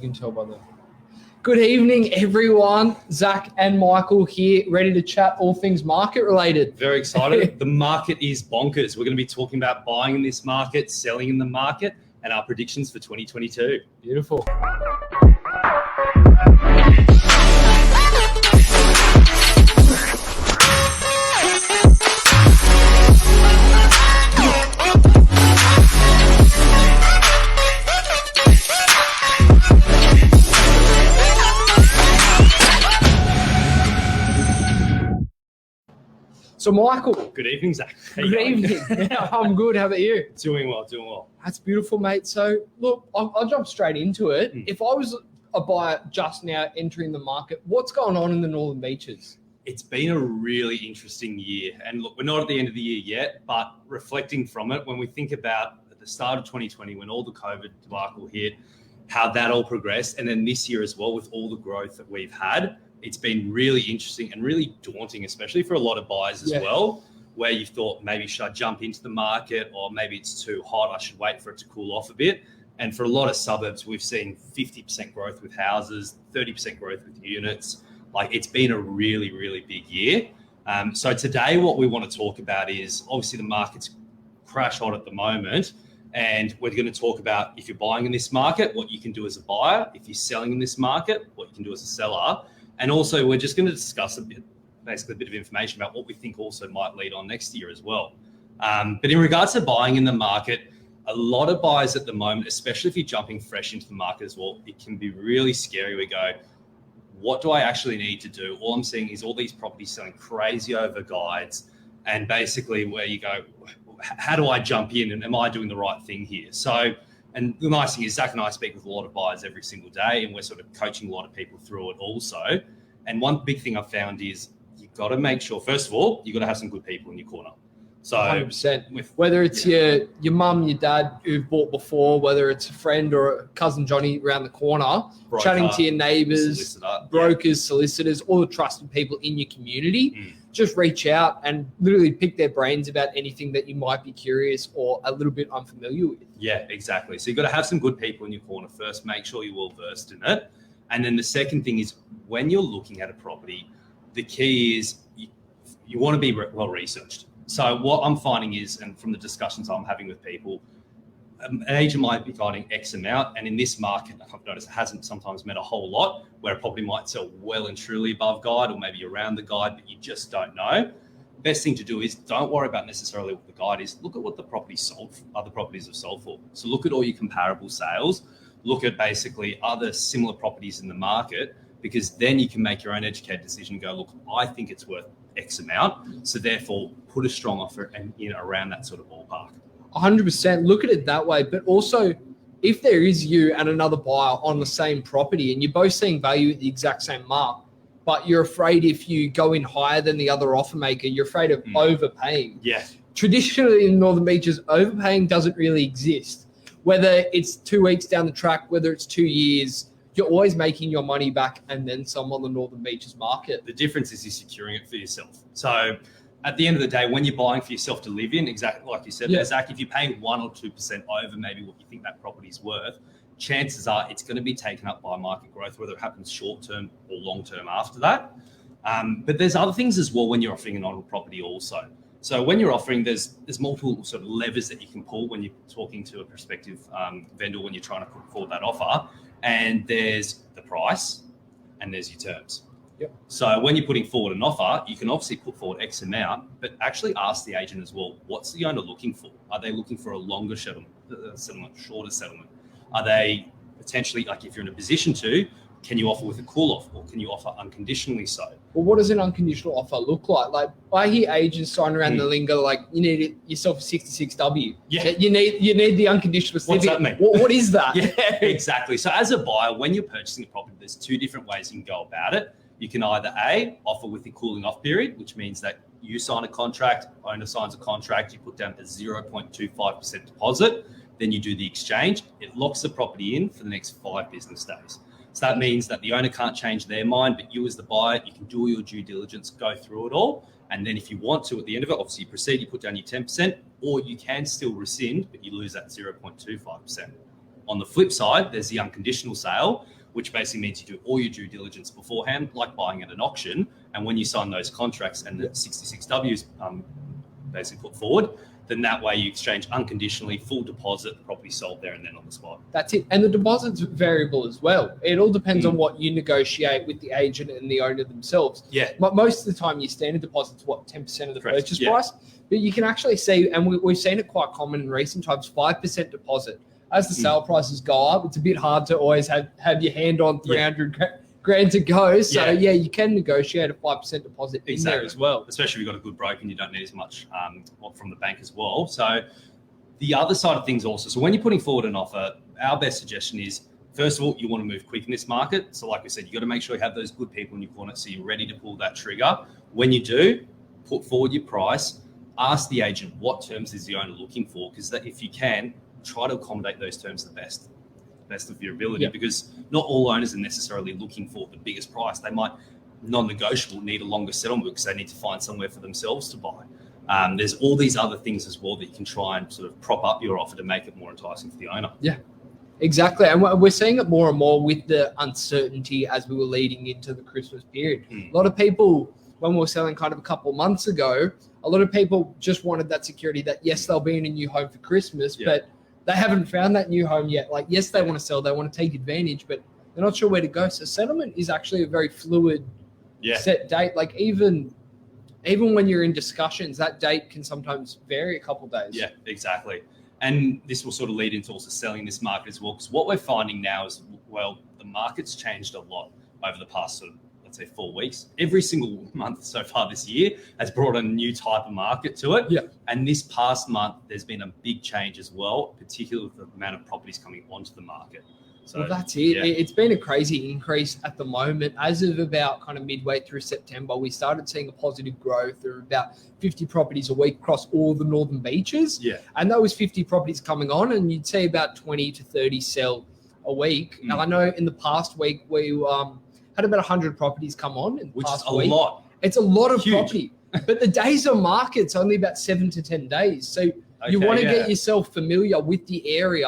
can tell by the... Good evening, everyone. Zac and Michael here, ready to chat all things market related. Very excited. The market is bonkers. We're going to be talking about buying in this market, selling in the market, and our predictions for 2022. Beautiful. So, Michael. Good evening, Zac. Good evening. I'm good. How about you? Doing well. That's beautiful, mate. So, look, I'll jump straight into it. If I was a buyer just now entering the market, what's going on in the Northern Beaches? It's been a really interesting year. And look, we're not at the end of the year yet, but reflecting from it, when we think about at the start of 2020, when all the COVID debacle hit, how that all progressed, and then this year as well with all the growth that we've had, it's been really interesting and really daunting, especially for a lot of buyers as well, where you've thought maybe should I jump into the market, or maybe it's too hot, I should wait for it to cool off a bit. And for a lot of suburbs, we've seen 50% growth with houses, 30% growth with units. Like, it's been a really, really big year. So today what we want to talk about is obviously the market's crash hot at the moment. And we're going to talk about if you're buying in this market, what you can do as a buyer. If you're selling in this market, what you can do as a seller. And also, we're just going to discuss basically a bit of information about what we think also might lead on next year as well. But in regards to buying in the market, a lot of buyers at the moment, especially if you're jumping fresh into the market as well, it can be really scary. We go, what do I actually need to do? All I'm seeing is all these properties selling crazy over guides, and basically where you go, how do I jump in, and am I doing the right thing here? So, and the nice thing is Zac and I speak with a lot of buyers every single day, and we're sort of coaching a lot of people through it also. And one big thing I've found is you've got to make sure, first of all, you've got to have some good people in your corner. So 100%. Whether it's your mum, your dad who've bought before, whether it's a friend or a cousin Johnny around the corner, chatting to your neighbours, brokers, solicitors, all the trusted people in your community, just reach out and literally pick their brains about anything that you might be curious or a little bit unfamiliar with. Yeah, exactly. So you've got to have some good people in your corner first. Make sure you're well versed in it. And then the second thing is, when you're looking at a property, the key is you want to be well researched. So what I'm finding is, and from the discussions I'm having with people, an agent might be guiding X amount, and in this market, I've noticed it hasn't sometimes meant a whole lot, where a property might sell well and truly above guide, or maybe around the guide, but you just don't know. Best thing to do is don't worry about necessarily what the guide is. Look at what the property sold, other properties have sold for. So look at all your comparable sales. Look at basically other similar properties in the market, because then you can make your own educated decision and go, look, I think it's worth X amount. So therefore, put a strong offer and around that sort of ballpark. 100%. Look at it that way. But also, if there is you and another buyer on the same property and you're both seeing value at the exact same mark, but you're afraid if you go in higher than the other offer maker, you're afraid of overpaying. Yeah. Traditionally in Northern Beaches, overpaying doesn't really exist. Whether it's 2 weeks down the track, whether it's 2 years, you're always making your money back and then some on the Northern Beaches market. The difference is you're securing it for yourself. So at the end of the day, when you're buying for yourself to live in, exactly like you said, Zac, if you're paying 1 or 2% over maybe what you think that property's worth, chances are it's going to be taken up by market growth, whether it happens short-term or long-term after that. But there's other things as well when you're offering an on property also. So when you're offering, there's multiple sort of levers that you can pull when you're talking to a prospective vendor, when you're trying to put forward that offer. And there's the price and there's your terms. Yep. So when you're putting forward an offer, you can obviously put forward X amount, but actually ask the agent as well, what's the owner looking for? Are they looking for a longer settlement, shorter settlement? Are they potentially, like if you're in a position to, can you offer with a call off, or can you offer unconditionally so? Well, what does an unconditional offer look like? Like, I hear agents sign around the lingo, like, you need yourself a 66W. Yeah. You need the unconditional. What's that mean? What is that? Yeah, exactly. So as a buyer, when you're purchasing a property, there's 2 different ways you can go about it. You can either offer with the cooling off period, which means that you sign a contract, owner signs a contract, you put down a 0.25% deposit, then you do the exchange. It locks the property in for the next 5 business days. So that means that the owner can't change their mind, but you as the buyer, you can do all your due diligence, go through it all. And then if you want to, at the end of it, obviously you proceed, you put down your 10%, or you can still rescind, but you lose that 0.25%. On the flip side, there's the unconditional sale, which basically means you do all your due diligence beforehand, like buying at an auction. And when you sign those contracts and the 66Ws basically put forward, then that way you exchange unconditionally, full deposit, the property sold there and then on the spot. That's it. And the deposit's variable as well. It all depends on what you negotiate with the agent and the owner themselves. Yeah. But most of the time, your standard deposit's 10% of the purchase price. But you can actually see, and we've seen it quite common in recent times, 5% deposit. As the sale prices go up, it's a bit hard to always have your hand on 300 grand to go. So you can negotiate a 5% deposit in there as well. Especially if you've got a good broker and you don't need as much from the bank as well. So the other side of things also, so when you're putting forward an offer, our best suggestion is, first of all, you want to move quick in this market. So like we said, you got to make sure you have those good people in your corner so you're ready to pull that trigger. When you do, put forward your price, ask the agent what terms is the owner looking for, because if you can, try to accommodate those terms to the best of your ability, because not all owners are necessarily looking for the biggest price. They might, non-negotiable, need a longer settlement because they need to find somewhere for themselves to buy. There's all these other things as well that you can try and sort of prop up your offer to make it more enticing for the owner. Yeah, exactly. And we're seeing it more and more with the uncertainty as we were leading into the Christmas period. A lot of people, when we were selling kind of a couple of months ago, a lot of people just wanted that security that, yes, they'll be in a new home for Christmas, but they haven't found that new home yet. Like, yes, they want to sell, they want to take advantage, but they're not sure where to go. So settlement is actually a very fluid set date. Like even when you're in discussions, that date can sometimes vary a couple of days. Yeah, exactly. And this will sort of lead into also selling this market as well, because what we're finding now is, well, the market's changed a lot over the past sort of, let's say, 4 weeks. Every single month so far this year has brought a new type of market to it. Yeah. And this past month, there's been a big change as well, particularly with the amount of properties coming onto the market. So well, that's it. Yeah. It's been a crazy increase at the moment. As of about kind of midway through September, we started seeing a positive growth. There were about 50 properties a week across all the northern beaches. Yeah. And those 50 properties coming on, and you'd see about 20 to 30 sell a week. Now, I know in the past week, we had about 100 properties come on in the past week. Which is a lot. It's a lot of property. But the days on market's only about 7 to 10 days. So you want to get yourself familiar with the area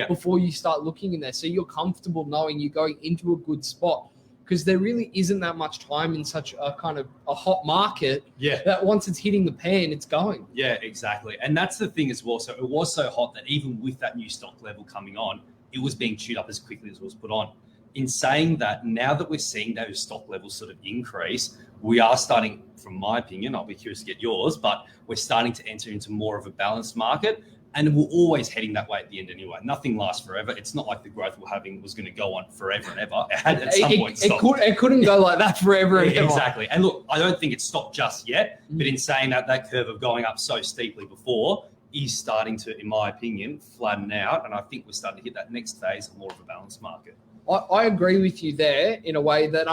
before you start looking in there. So you're comfortable knowing you're going into a good spot, because there really isn't that much time in such a kind of a hot market that once it's hitting the pan, it's going. Yeah, exactly. And that's the thing as well. So it was so hot that even with that new stock level coming on, it was being chewed up as quickly as it was put on. In saying that, now that we're seeing those stock levels sort of increase, we are starting, from my opinion, I'll be curious to get yours, but we're starting to enter into more of a balanced market, and we're always heading that way at the end anyway. Nothing lasts forever. It's not like the growth we're having was going to go on forever and ever. It had at some point stopped. It couldn't go like that forever and ever. Exactly. And look, I don't think it's stopped just yet, but in saying that, that curve of going up so steeply before is starting to, in my opinion, flatten out, and I think we're starting to hit that next phase of more of a balanced market. I agree with you there in a way that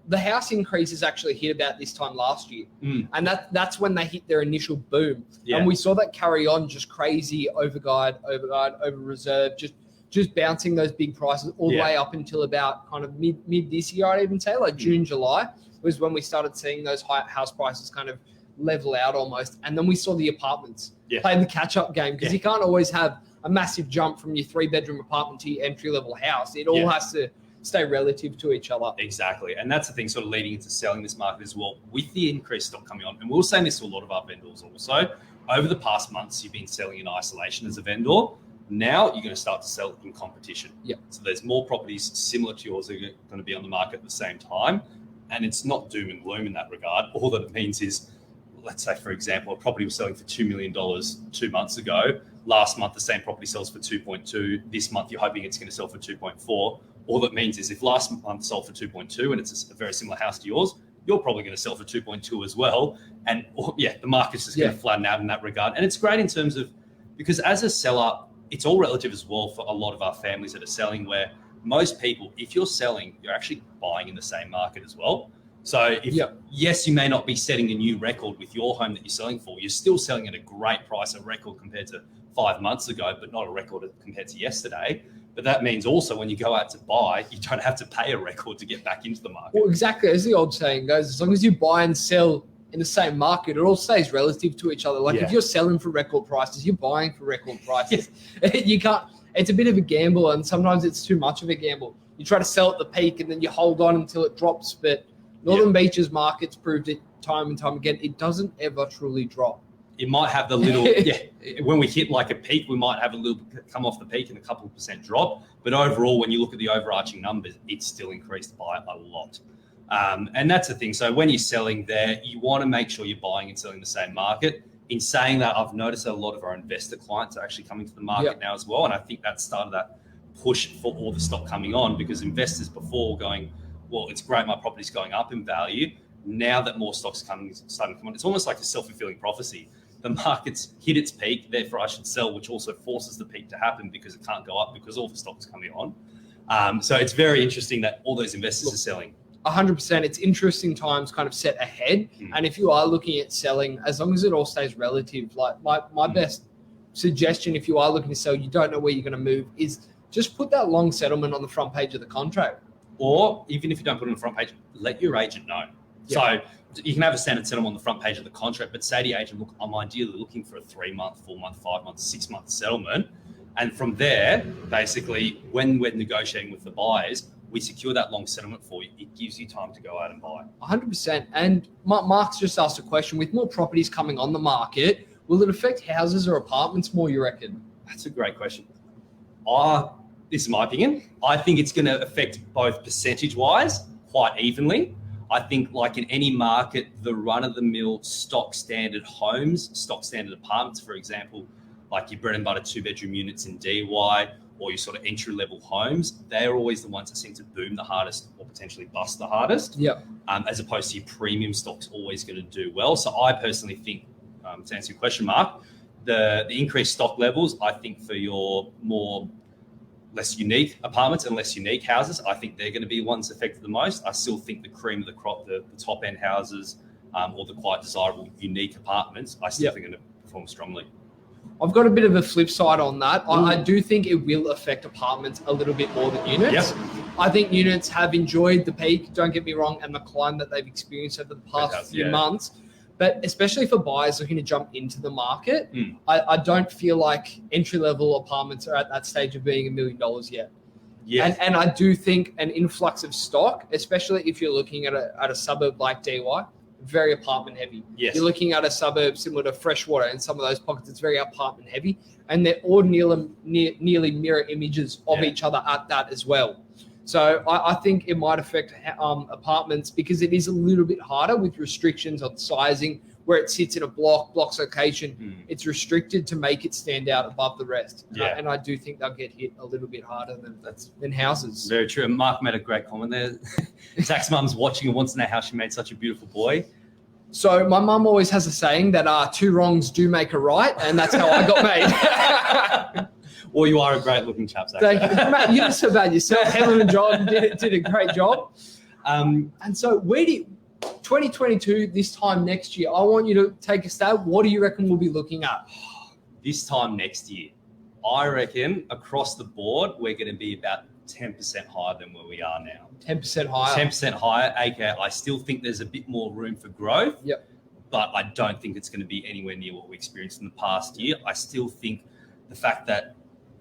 the house increases actually hit about this time last year. And that's when they hit their initial boom. And we saw that carry on, just crazy overguide, over reserve, just bouncing those big prices all the way up until about kind of mid this year, I'd even say, like June, July was when we started seeing those high house prices kind of level out almost. And then we saw the apartments play the catch-up game, because you can't always have a massive jump from your 3-bedroom apartment to your entry-level house. It all has to stay relative to each other. Exactly. And that's the thing sort of leading into selling this market as well, with the increased stock coming on. And we're saying this to a lot of our vendors also. Over the past months, you've been selling in isolation as a vendor. Now you're going to start to sell in competition. So there's more properties similar to yours that are going to be on the market at the same time. And it's not doom and gloom in that regard. All that it means is, let's say, for example, a property was selling for $2 million 2 months ago. Last month, the same property sells for 2.2. This month, you're hoping it's going to sell for 2.4. All that means is if last month sold for 2.2 and it's a very similar house to yours, you're probably going to sell for 2.2 as well. And the market's just going to flatten out in that regard. And it's great in terms of, because as a seller, it's all relative as well for a lot of our families that are selling, where most people, if you're selling, you're actually buying in the same market as well. So yes, you may not be setting a new record with your home that you're selling for. You're still selling at a great price, a record compared to 5 months ago, but not a record compared to yesterday. But that means also when you go out to buy, you don't have to pay a record to get back into the market. Well, exactly. As the old saying goes, as long as you buy and sell in the same market, it all stays relative to each other. Like if you're selling for record prices, you're buying for record prices. You can't, it's a bit of a gamble, and sometimes it's too much of a gamble. You try to sell at the peak and then you hold on until it drops. But Northern Beaches markets proved it time and time again. It doesn't ever truly drop. It might have the little, when we hit like a peak, we might have a little come off the peak and a couple of % drop. But overall, when you look at the overarching numbers, it's still increased by a lot. And that's the thing. So when you're selling there, you want to make sure you're buying and selling the same market. In saying that, I've noticed that a lot of our investor clients are actually coming to the market now as well. And I think that started that push for all the stock coming on, because investors before going, well, it's great, my property's going up in value. Now that more stocks starting to come on, it's almost like a self-fulfilling prophecy. The market's hit its peak, therefore I should sell, which also forces the peak to happen because it can't go up because all the stock's coming on. So it's very interesting that all those investors are selling. 100%. It's interesting times kind of set ahead. And if you are looking at selling, as long as it all stays relative, like my best suggestion, if you are looking to sell, you don't know where you're going to move, is just put that long settlement on the front page of the contract. Or even if you don't put it on the front page, let your agent know. So you can have a standard settlement on the front page of the contract, but say to your agent, look, I'm ideally looking for a 3-month, 4-month, 5-month, 6-month settlement. And from there, basically, when we're negotiating with the buyers, we secure that long settlement for you. It gives you time to go out and buy. 100%. And Mark's just asked a question. With more properties coming on the market, will it affect houses or apartments more, you reckon? That's a great question. This is my opinion. I think it's going to affect both percentage-wise quite evenly. I think like in any market, the run-of-the-mill stock standard homes, stock standard apartments, for example, like your bread and butter 2-bedroom units in DY or your sort of entry-level homes, they're always the ones that seem to boom the hardest or potentially bust the hardest. As opposed to your premium stock's always going to do well. So I personally think, to answer your question, Mark, the increased stock levels, I think for your less unique apartments and less unique houses, I think they're going to be ones affected the most. I still think the cream of the crop, the top end houses, or the quite desirable unique apartments, I still think are going to perform strongly. I've got a bit of a flip side on that. I do think it will affect apartments a little bit more than units. I think units have enjoyed the peak, don't get me wrong, and the climb that they've experienced over the past few months. But especially for buyers looking to jump into the market, I don't feel like entry-level apartments are at that stage of being $1 million yet. And I do think an influx of stock, especially if you're looking at a suburb like DY, very apartment heavy. You're looking at a suburb similar to Freshwater, and some of those pockets, it's very apartment heavy. And they're all nearly mirror images of each other at that as well. So I think it might affect apartments because it is a little bit harder with restrictions on sizing, where it sits in a block's location. It's restricted to make it stand out above the rest. And I do think they'll get hit a little bit harder than houses. Very true. And Mark made a great comment there. Zach's mum's watching and wants to know how she made such a beautiful boy. So my mum always has a saying that 2 wrongs do make a right, and that's how I got made. Well, you are a great-looking chap, Zach. Thank you. Matt, you're so bad yourself. Helen and John did a great job. And so 2022, this time next year, I want you to take a stab. What do you reckon we'll be looking at? This time next year, I reckon across the board, we're going to be about 10% higher than where we are now. 10% higher? 10% higher, aka I still think there's a bit more room for growth. But I don't think it's going to be anywhere near what we experienced in the past year. I still think the fact that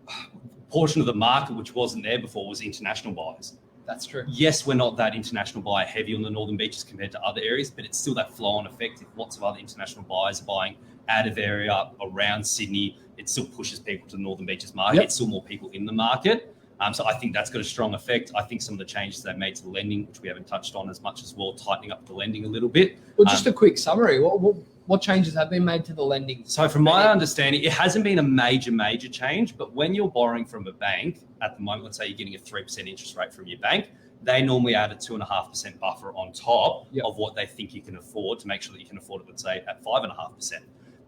a portion of the market which wasn't there before was international buyers. That's true. Yes, we're not that international buyer heavy on the Northern Beaches compared to other areas, but it's still that flow-on effect. If lots of other international buyers are buying out of area around Sydney, it still pushes people to the Northern Beaches market. It's still more people in the market. So I think that's got a strong effect. I think some of the changes they made to the lending, which we haven't touched on as much as well, tightening up the lending a little bit. Well, just a quick summary. What changes have been made to the lending? So from my understanding, it hasn't been a major change, but when you're borrowing from a bank at the moment, let's say you're getting a 3% interest rate from your bank, they normally add a 2.5% buffer on top of what they think you can afford to make sure that you can afford it, let's say, at 5.5%.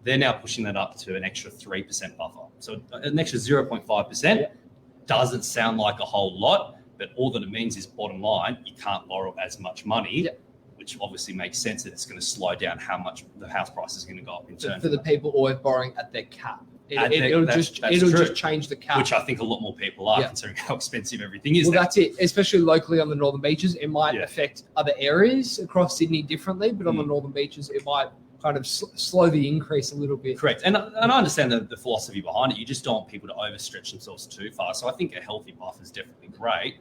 They're now pushing that up to an extra 3% buffer. So an extra 0.5% doesn't sound like a whole lot, but all that it means is, bottom line, you can't borrow as much money, which obviously makes sense that it's going to slow down how much the house price is going to go up in turn. For the people always borrowing at their cap. It'll just change the cap. Which I think a lot more people are, considering how expensive everything is. Well, that's it. Especially locally on the Northern Beaches, it might affect other areas across Sydney differently, but on the Northern Beaches, it might kind of slow the increase a little bit. Correct. And I understand the philosophy behind it. You just don't want people to overstretch themselves too far. So I think a healthy buffer is definitely great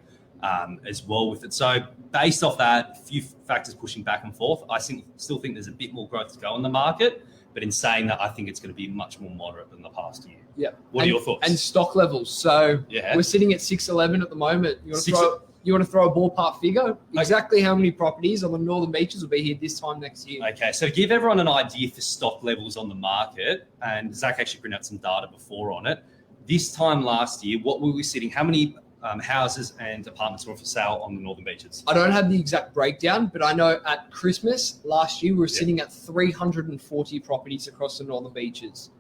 as well with it. So based off that, a few factors pushing back and forth, I still think there's a bit more growth to go in the market. But in saying that, I think it's going to be much more moderate than the past year. Yeah. What are your thoughts? And stock levels. So we're sitting at 611 at the moment. You want to throw a ballpark figure? Exactly how many properties on the Northern Beaches will be here this time next year? Okay, so to give everyone an idea for stock levels on the market, and Zac actually printed out some data before on it. This time last year, what were we sitting? How many houses and apartments were for sale on the Northern Beaches? I don't have the exact breakdown, but I know at Christmas last year, we were sitting at 340 properties across the Northern Beaches.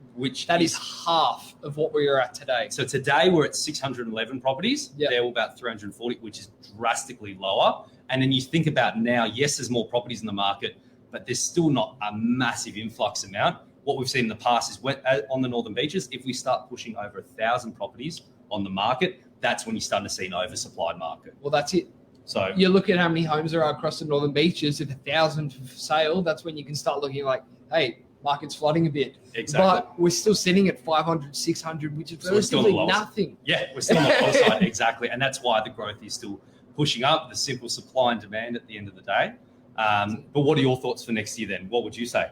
That is half of what we are at today. So today we're at 611 properties. Yep. There were about 340, which is drastically lower. And then you think about now, yes, there's more properties in the market, but there's still not a massive influx amount. What we've seen in the past is on the Northern Beaches, if we start pushing over 1,000 properties on the market, that's when you start to see an oversupplied market. Well, that's it. So you look at how many homes there are across the Northern Beaches. If 1,000 for sale, that's when you can start looking like, hey, market's flooding a bit. Exactly. But we're still sitting at 500, 600, which is relatively nothing. Yeah, we're still on the low side. Exactly. And that's why the growth is still pushing up, the simple supply and demand at the end of the day. But what are your thoughts for next year then? What would you say?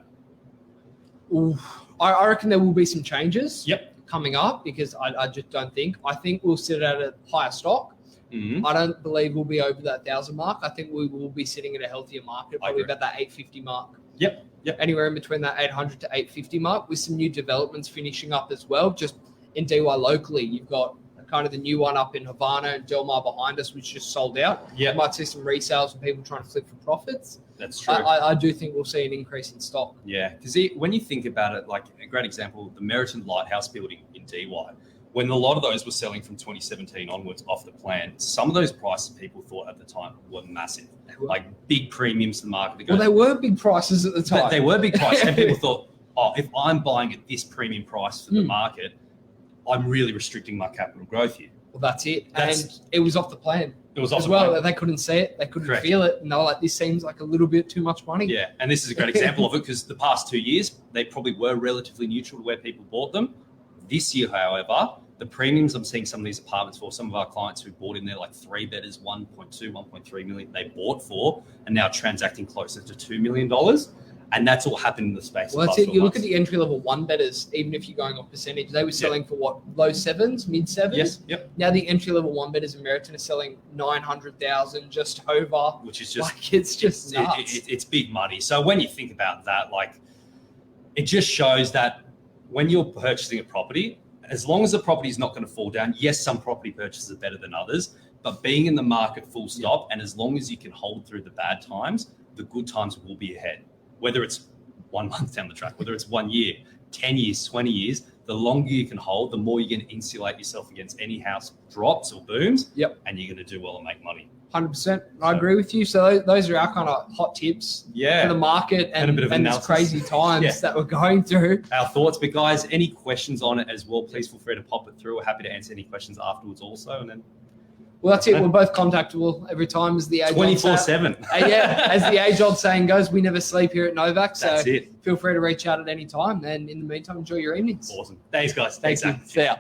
Ooh, I reckon there will be some changes coming up because I just don't think. I think we'll sit at a higher stock. Mm-hmm. I don't believe we'll be over that 1,000 mark. I think we will be sitting at a healthier market, probably about that 850 mark. Yep. Anywhere in between that 800 to 850 mark with some new developments finishing up as well. Just in DY locally, you've got kind of the new one up in Havana and Del Mar behind us, which just sold out. Yeah. You might see some resales and people trying to flip for profits. That's true. I do think we'll see an increase in stock. Yeah, because when you think about it, like a great example, the Meriton Lighthouse building in DY, when a lot of those were selling from 2017 onwards off the plan, some of those prices people thought at the time were massive, like big premiums to the market. Well, they were big prices at the time. They were big prices, and people thought, oh, if I'm buying at this premium price for the market, I'm really restricting my capital growth here. Well, that's it. And it was off the plan. It was off as well. They couldn't see it. They couldn't feel it. And they were like, this seems like a little bit too much money. Yeah, and this is a great example of it because the past 2 years, they probably were relatively neutral to where people bought them. This year, however, the premiums I'm seeing some of these apartments for, some of our clients who bought in there like 3-bedders, 1.2, 1.3 million they bought for, and now transacting closer to $2 million. And that's all happened in the space. Well, that's it. You look at the entry-level 1-bedders, even if you're going off percentage, they were selling for what, low sevens, mid sevens? Yes, yep. Now the entry-level 1-bedders in Meriton are selling 900,000 just over. Which is just, like, it's just nuts. It's big money. So when you think about that, like, it just shows that when you're purchasing a property, as long as the property is not going to fall down, yes, some property purchases are better than others, but being in the market full stop, and as long as you can hold through the bad times, the good times will be ahead. Whether it's 1 month down the track, whether it's 1 year, 10 years, 20 years, the longer you can hold, the more you're going to insulate yourself against any house drops or booms, and you're going to do well and make money. 100%. I agree with you. So those are our kind of hot tips for the market and a bit of these crazy times that we're going through. Our thoughts. But guys, any questions on it as well, please feel free to pop it through. We're happy to answer any questions afterwards also. And then, well, that's it. We're both contactable every time, as the age 24/7. As the age-old saying goes, we never sleep here at Novak. So that's it. Feel free to reach out at any time. And in the meantime, enjoy your evenings. Awesome. Thanks, guys. Thanks. See ya.